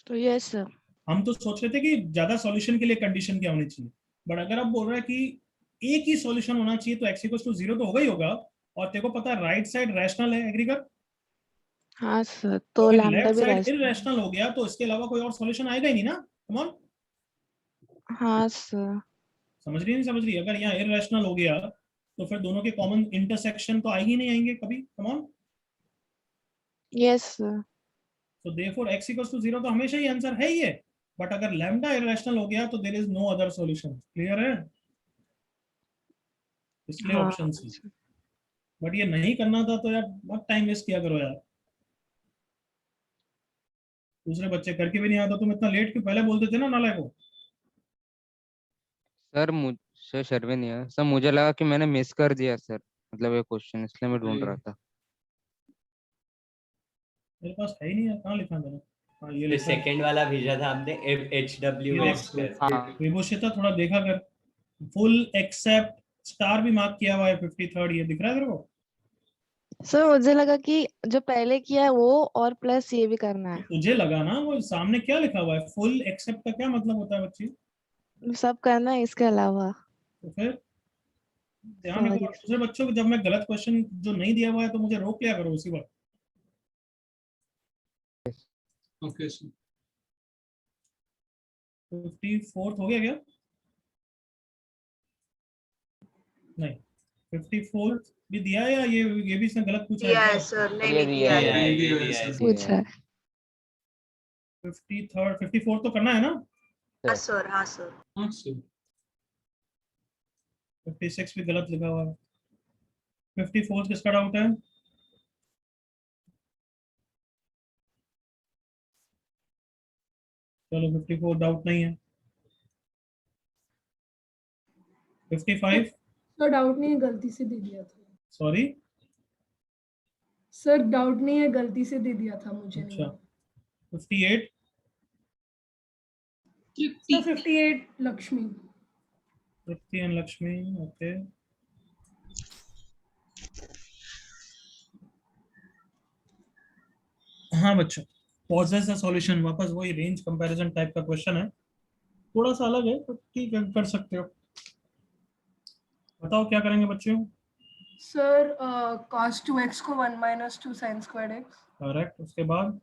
तो यस सर। हम तो सोच रहे थे कि ज्यादा सॉल्यूशन के लिए कंडीशन क्या होनी चाहिए, बट अगर आप बोल रहे हैं कि एक ही सॉल्यूशन होना चाहिए तो x = 0 तो होगा ही होगा, और तेरे को पता है राइट साइड रैशनल है, एग्री कर? हाँ सर तो लैम्डा लेफ्ट भी साइड इरैशनल हो गया तो इसके अलावा कोई और सॉल्यूशन आएगा ही नहीं ना। कम ऑन, हाँ सर। समझ रही नहीं समझ रही? अगर यहाँ इरैशनल हो गया तो फिर दोनों के कॉमन इंटरसेक्शन तो आएंगे नहीं आएंगे कभी। Come on. Yes sir. तो देयरफॉर x = 0 तो हमेशा ही आंसर है ही है, बट अगर लैम्डा इरैशनल हो गया तो there is no other solution. Clear है? इसलिए हाँ ऑप्शन सी। बट ये नहीं करना था तो यार बहुत टाइम वेस्ट किया करो यार, दूसरे बच्चे करके भी नहीं आता, तुम इतना लेट क्यों? पहले बोलते थे ना नालायक को। सर मुझसे शर्मी नहीं है सर, मुझे लगा कि मैंने मिस कर दिया सर, मतलब ये क्वेश्चन, इसलिए मैं ढूंढ रहा था। मेरे पास है ही नहीं है, कहाँ लिखा है मैंने? हाँ ये ये लिखा है। सेकंड वाला भेजा था आपने, HWX। विभूषिता थोड़ा देखा कर, फुल एक्सेप्ट स्टार भी मार्क किया हुआ है 53rd, ये दिख रहा है तेरे को? सर मुझे लगा कि जो पहले किया है वो और प्लस ये भी करना है। तुझे लगा ना, वो सामने क्या लिखा हुआ है? फुल एक्सेप्ट का क्या मतलब होता है बच्ची? सब करना है इसके अलावा। तो फिर ध्यान रखो, दूसरे बच्चों को जब मैं गलत क्वेश्चन जो नहीं दिया हुआ है तो मुझे रोक लिया करो उसी वक्त। Okay sir. 54 हो गया क्या? नहीं, 54 भी दिया है या ये भी इसने गलत पूछा है क्या? सर ये दिया है। ये भी है सर। पूछा है। 54 तो करना है ना? हाँ सर। हाँ सर। 56 भी गलत लिखा हुआ है। 54 किसका डाउट है? चलो 54 डाउट नहीं है। 55 सर डाउट नहीं है, गलती से दे दिया था। सॉरी सर डाउट नहीं है, गलती से दे दिया था, मुझे नहीं। अच्छा 58 sir 58 Lakshmi. Tripti and Lakshmi okay. हाँ बच्चों, पॉजेस द सॉल्यूशन, वापस वही रेंज कंपैरिजन टाइप का क्वेश्चन है, थोड़ा सा अलग है तो ठीक है, कर सकते हो। बताओ क्या करेंगे बच्चों? सर cos 2x को 1 minus 2 sin squared x। Correct, उसके बाद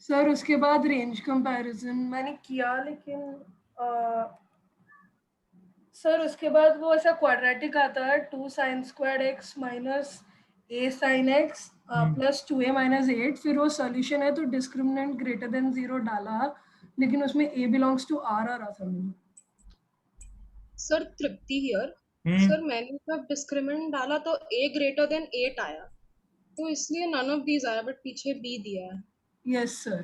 सर उसके बाद रेंज कंपैरिजन मैंने किया, लेकिन सर उसके बाद वो ऐसा क्वाड्रेटिक आता है 2 sin squared x minus a sin x plus 2a minus 8, फिर वो सॉल्यूशन है तो डिस्क्रिमिनेंट ग्रेटर देन 0 डाला, लेकिन उसमें a बिलोंग्स टू r आ रहा था मुझे। Sir Tripti here. सर मैंने जब डिस्क्रिमिनेंट डाला तो a ग्रेटर देन 8 आया, तो इसलिए नन ऑफ दीज आया, बट पीछे b दिया है। Yes sir.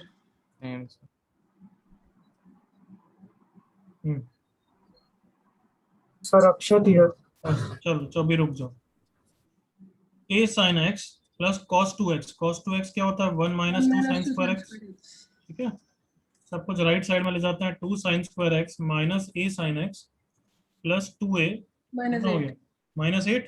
Sir Akshat here. चलो अभी रुक जाओ। a sin x plus cos 2x, cos 2x क्या होता है? 1 minus 2 sin square x, ठीक है। सब कुछ राइट साइड में ले जाते हैं, 2 sin square x minus a sin x plus 2a minus 8 minus 8।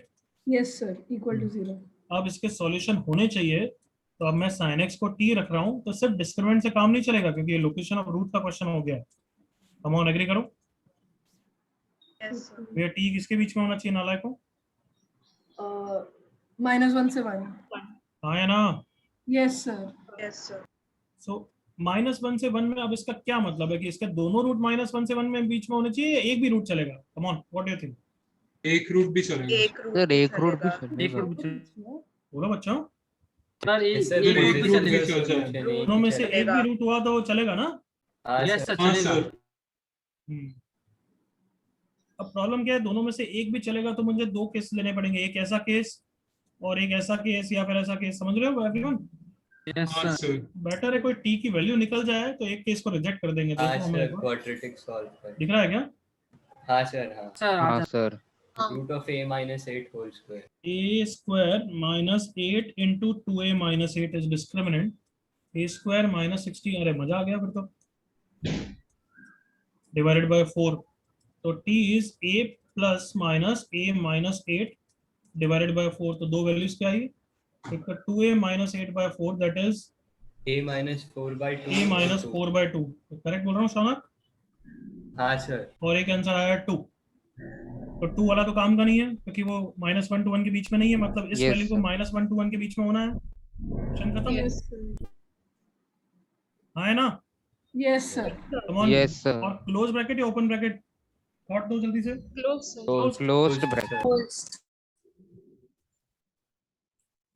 Yes sir equal to 0। अब इसके सॉल्यूशन होने चाहिए, तो अब मैं sin x को t रख रहा हूँ, तो सिर्फ डिस्क्रिमिनेंट से काम नहीं चलेगा क्योंकि ये लोकेशन ऑफ रूट का क्वेश्चन हो गया है। हम ऑन एग्री करो? ये t किसके बीच में होना चाहिए नालायक को? -1 से 1। हाँ या ना? Yes sir. सो -1 से 1 में अब इसका क्या मतलब है कि इसके दोनों रूट -1 से 1 में बीच में होने चाहिए या एक भी रूट चलेगा? Come on, what do you think? एक रूट भी चलेगा। सर एक रूट भी चलेगा। बोलो बच्चों। सर एक रूट भी चलेगा। दोनों में से एक भी रूट हुआ तो चलेगा ना? यस सर हाँ चलेगा। सर। अब प्रॉब्लम क्या है, दोनों में से एक भी चलेगा तो मुझे दो केस लेने पड़ेंगे, एक ऐसा केस और एक ऐसा केस, या फिर ऐसा केस। समझ रहे हो एवरीवन? यस हाँ सर। सर। बेटर है कोई t की वैल्यू निकल जाए तो एक केस को रिजेक्ट कर देंगे। हाँ देखो हमें सर क्वाड्रेटिक सॉल्व कर। दिख रहा है क्या? हाँ सर। हाँ सर हाँ sir. Root of a minus 8 whole square. a square minus 8 into 2a minus 8 is discriminant, a square minus 16, अरे मजा आ गया फिर तो, divided by 4, तो t is a plus minus a minus 8 divided by 4, तो दो वैल्यूज क्या आई? एक तो 2a minus 8 by 4 that is a minus 4 by 2। a minus 4 by 2, correct बोल रहा हूँ शौनक? हाँ सर। और एक आंसर आया 2, तो 2 वाला तो काम का नहीं है क्योंकि वो -1 to 1 के बीच में नहीं है, मतलब इस Yes, वैल्यू को sir. -1 to 1 के बीच में होना है। क्वेश्चन खत्म। हाँ है ना? Yes sir. Come on. Yes, sir. और क्लोज ब्रैकेट या ओपन ब्रैकेट? थॉट दो जल्दी से। Closed bracket.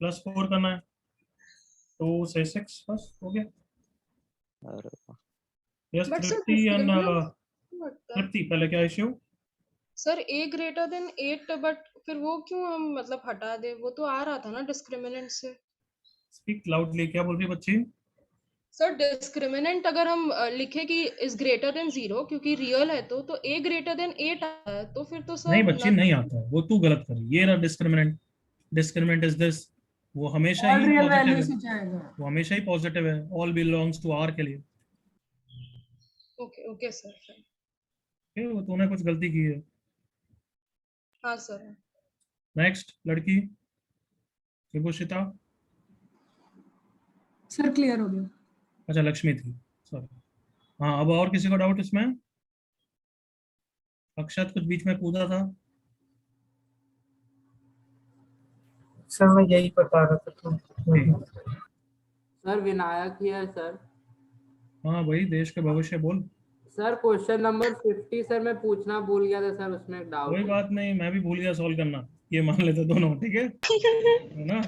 +4 करना है, 2 से 6 बस हो गया। अरे वाह। Yes But sir, Tripti and discriminant तृप्ति, पहले क्या issue? Sir a greater than 8, but फिर वो क्यों हम मतलब हटा दे, वो तो आ रहा था ना डिस्क्रिमिनेंट से। स्पीक लाउडली, क्या बोल रही है बच्ची? सर डिस्क्रिमिनेंट अगर हम लिखे कि इज ग्रेटर देन 0 क्योंकि रियल है तो a ग्रेटर देन 8 आता है, तो फिर तो सर नहीं बच्ची नहीं आता है, वो तू गलत कर, ये रहा डिस्क्रिमिनेंट। डिस्क्रिमिनेंट इज दिस, वो हमेशा all he real positive value से है, जाएगा। वो हमेशा ही पॉजिटिव है, ऑल बिलोंग्स टू आर के लिए। Okay sir. ओके, वो तूने कुछ गलती की है। हाँ सर। नेक्स्ट लड़की विभूषिता। सर क्लियर हो गया। अच्छा लक्ष्मी थी, सॉरी। हाँ अब और किसी को डाउट इसमें? अक्षत कुछ बीच में कूदा था। सर मैं यही बता रहा था तो। सर विनायक ही है सर। हाँ भाई, देश के भविष्य बोल। सर क्वेश्चन नंबर 50 सर मैं पूछना भूल गया था सर, उसमें एक डाउट कोई बात नहीं, मैं भी भूल गया सॉल्व करना, ये मान लेते दोनों, ठीक है ना।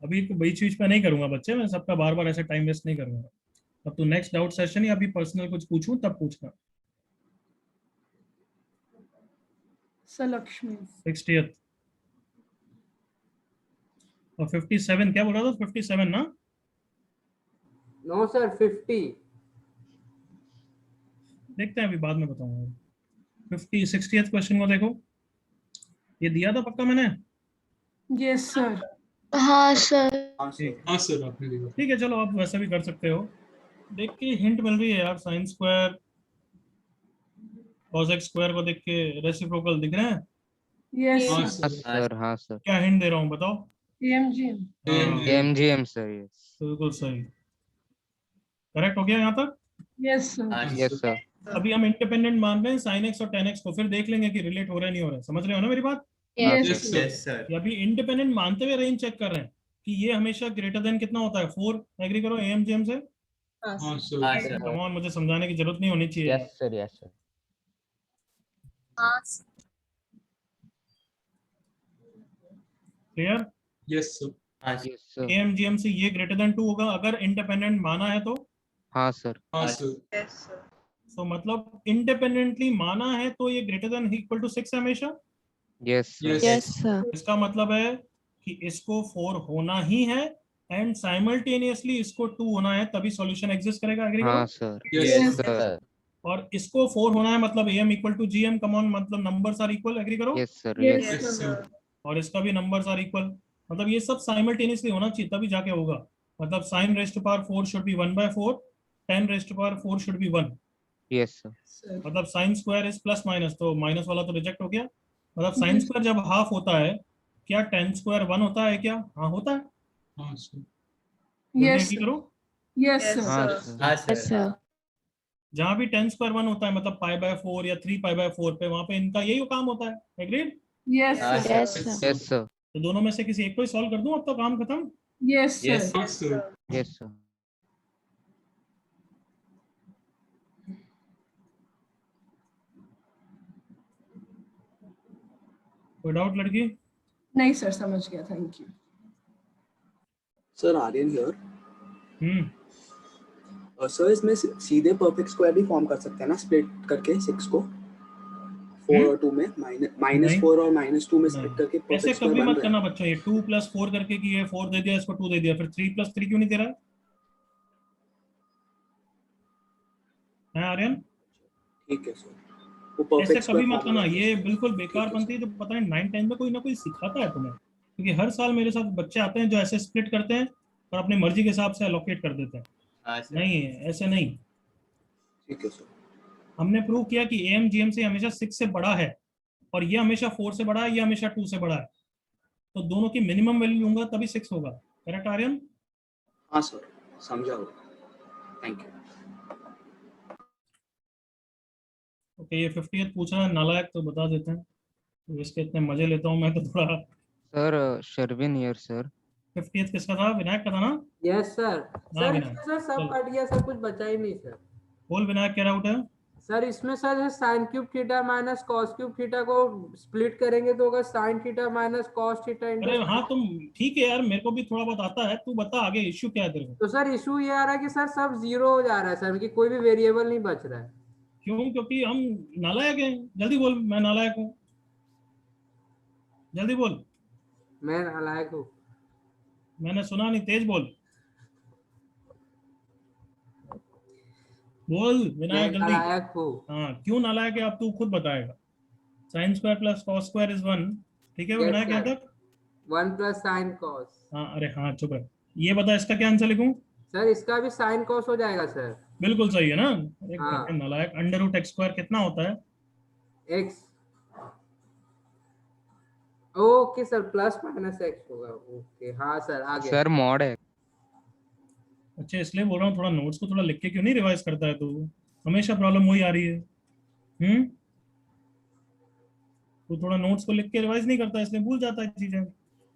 अभी बीच बीच में नहीं करूंगा बच्चे, मैं सबका बार बार ऐसे टाइम वेस्ट नहीं करूंगा। अब तो नेक्स्ट डाउट सेशन या अभी पर्सनल कुछ पूछूं तब पूछना। सर लक्ष्मी 60th और 57 क्या बोल रहा था? 57 ना? No sir 50। देखते हैं, अभी बाद में बताऊंगा। 60th क्वेश्चन को देखो, ये दिया था पक्का मैंने? Yes sir. हाँ सर। हाँ सर आपने दिया। ठीक है, चलो आप वैसे भी कर सकते हो। देख के हिंट मिल रही है यार, sine square cos x square को देख के रेसिप्रोकल दिख रहे हैं। यस हाँ सर। सर। हाँ सर। क्या हिंट दे रहा हूँ बताओ? एमजीएम। MGM sir. यस बिल्कुल सही, करेक्ट हो गया यहाँ तक। Yes sir. Yes sir. अभी हम इंडिपेंडेंट मान रहे हैं sin x और tan x को, फिर देख लेंगे कि रिलेट हो रहा है नहीं हो रहा है। समझ रहे हो ना मेरी बात? Yes sir. Yes sir. ये अभी इंडिपेंडेंट मानते हुए रेंज चेक कर रहे हैं कि ये हमेशा ग्रेटर देन कितना होता है 4। एग्री करो एमजीएम से? हाँ सर। हाँ सर। कम ऑन, मुझे समझाने की जरूरत नहीं होनी चाहिए। Yes sir. Yes sir. Clear? Yes sir. हाँ यस सर। एमजीएम से ये ग्रेटर देन 2 होगा अगर इंडिपेंडेंट माना है तो। हाँ सर। हाँ सर। तो मतलब इंडिपेंडेंटली माना है तो ये ग्रेटर देन इक्वल टू 6 है हमेशा। Yes sir. Yes sir. इसका मतलब है कि इसको 4 होना ही है एंड साइमल्टेनियसली इसको 2 होना है, तभी सॉल्यूशन एग्जिस्ट करेगा। एग्री हाँ करो? सर। Yes yes sir. और इसको 4 होना है मतलब am equal to gm, come on, मतलब नंबर्स आर इक्वल। एग्री करो? Yes sir. Yes yes sir. Sir. और इसका भी नंबर्स आर इक्वल, मतलब ये सब साइमल्टेनियसली होना चाहिए तभी जाके होगा। मतलब sin raised to power 4 should be 1/4, 10 raised to power 4 should be 1। Yes sir. Sir. मतलब sine square is plus minus, तो माइनस वाला तो रिजेक्ट हो गया। मतलब साइन स्क्वायर जब हाफ होता है, क्या 10 स्क्वायर 1 होता है क्या? हाँ होता है। हाँ सर। जल्दी यस एग्री करो। Yes sir. हाँ सर। हाँ यस सर। सर। जहां भी 10 स्क्वायर 1 होता है मतलब π/4 या 3π/4 पे, वहां पे इनका यही काम होता है। एग्रीड? यस हाँ sir. Yes sir. Yes sir. तो दोनों में से किसी एक को ही सॉल्व कर दूं, अब तो काम खत्म। Yes yes sir. हाँ सर। Yes sir. कोई डाउट लड़की? नहीं सर, समझ गया, thank you. Sir Aryan here. Sir इसमें सीधे परफेक्ट स्क्वायर भी फॉर्म कर सकते हैं ना, स्प्लिट करके 6 को 4 और 2 में, -4 और -2 में स्प्लिट करके ऐसे परफेक्ट कभी स्क्वायर मत बन करना रहा बच्चों, ये 2 + 4 करके कि ये 4 दे दिया, इसको 2 दे दिया, फिर 3 + 3 क्यों नहीं दे रहा है आर्यन? ठीक है सर, वो परफेक्ट ऐसे कभी स्क्वायर मत करना, फॉर्म ये बिल्कुल बेकार बनती है। जो पता नहीं 9-10 में कोई ना कोई सिखाता है तुम्हें, क्योंकि हर साल मेरे साथ बच्चे आते हैं जो ऐसे स्प्लिट करते हैं और अपनी मर्जी के हिसाब से एलोकेट कर देते हैं। हाँ सर। नहीं, ऐसे नहीं। ठीक है सर। हमने प्रूव किया कि एम जीएम से हमेशा 6 से बड़ा है और ये हमेशा 4 से बड़ा है, ये हमेशा 2 से बड़ा है, तो दोनों की मिनिमम वैल्यू लूंगा तभी 6 होगा। करेक्ट आर्यन? हाँ सर, समझा हो, थैंक यू। ओके, ये 50th पूछ रहा है नालायक, तो बता देते हैं, तो इसके इतने मजे लेता हूँ मैं तो थोड़ा। Sir Sherwin here sir. 50th किसका था? विनायक का था ना? Yes sir. सर विनायक, इसमें सर सब कट गया सर, कुछ बचा ही नहीं सर। बोल विनायक क्या डाउट है? सर इसमें sir sine cube theta minus cos cube theta को स्प्लिट करेंगे तो होगा sine theta minus cos theta अरे इंटू। हाँ, तुम ठीक है यार, मेरे को भी थोड़ा बहुत आता है, तू बता आगे इश्यू क्या है तेरे को? तो सर इशू ये आ रहा है कि सर सब जीरो हो जा रहा है सर, कि कोई भी वेरिएबल नहीं बच रहा है। क्यों? क्योंकि हम नालायक हैं। जल्दी बोल, मैं नालायक हूँ, जल्दी बोल। मैं नालायक हूँ। मैंने सुना नहीं, तेज बोल, बोल विनायक जल्दी। नालायक हूँ। हाँ, क्यों नालायक है अब तू खुद बताएगा। Sine square plus cos square is 1, ठीक है विनायक? यहाँ तक 1 + sin cos। हाँ, अरे हाँ चुप है। ये बता इसका क्या आंसर लिखूं? सर इसका भी sin cos हो जाएगा सर। बिल्कुल सही है ना? अरे हाँ। नालायक, √x² कितना होता है? x। Okay sir, plus minus x होगा। ओके हाँ सर, आगे। सर मॉड है। अच्छा, इसलिए बोल रहा हूँ थोड़ा नोट्स को थोड़ा लिख के क्यों नहीं रिवाइज करता है तू? हमेशा प्रॉब्लम वही आ रही है। तू थोड़ा नोट्स को लिख के रिवाइज नहीं करता, इसलिए भूल जाता है चीजें।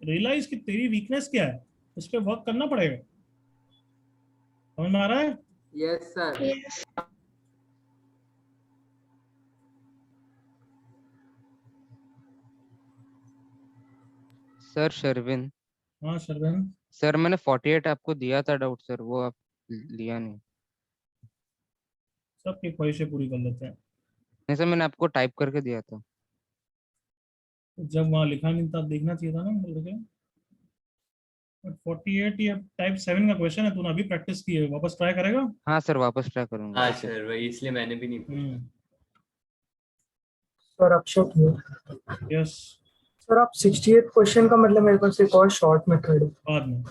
रियलाइज कि तेरी वीकनेस क्या है, उस पर वर्क करना पड़ेगा। समझ में आ रहा है? Yes sir. सर शर्विन हाँ शर्विन, सर मैंने 48 आपको दिया था डाउट सर, वो आप लिया नहीं। सबकी ख्वाहिशें पूरी कर लेते हैं। नहीं सर मैंने आपको टाइप करके दिया था। जब वहाँ लिखा नहीं था देखना चाहिए था ना बोल के। बट 48 ये टाइप 7 का क्वेश्चन है, तूने अभी प्रैक्टिस की है, वापस ट्राई करेगा? हाँ सर वापस ट्राई करूंगा। हाँ सर वही, इसलिए मैंने भी नहीं पूछा। सर अक्षत हूँ। यस सर आप 68 क्वेश्चन का मतलब मेरे पास एक और शॉर्ट मेथड है। बाद में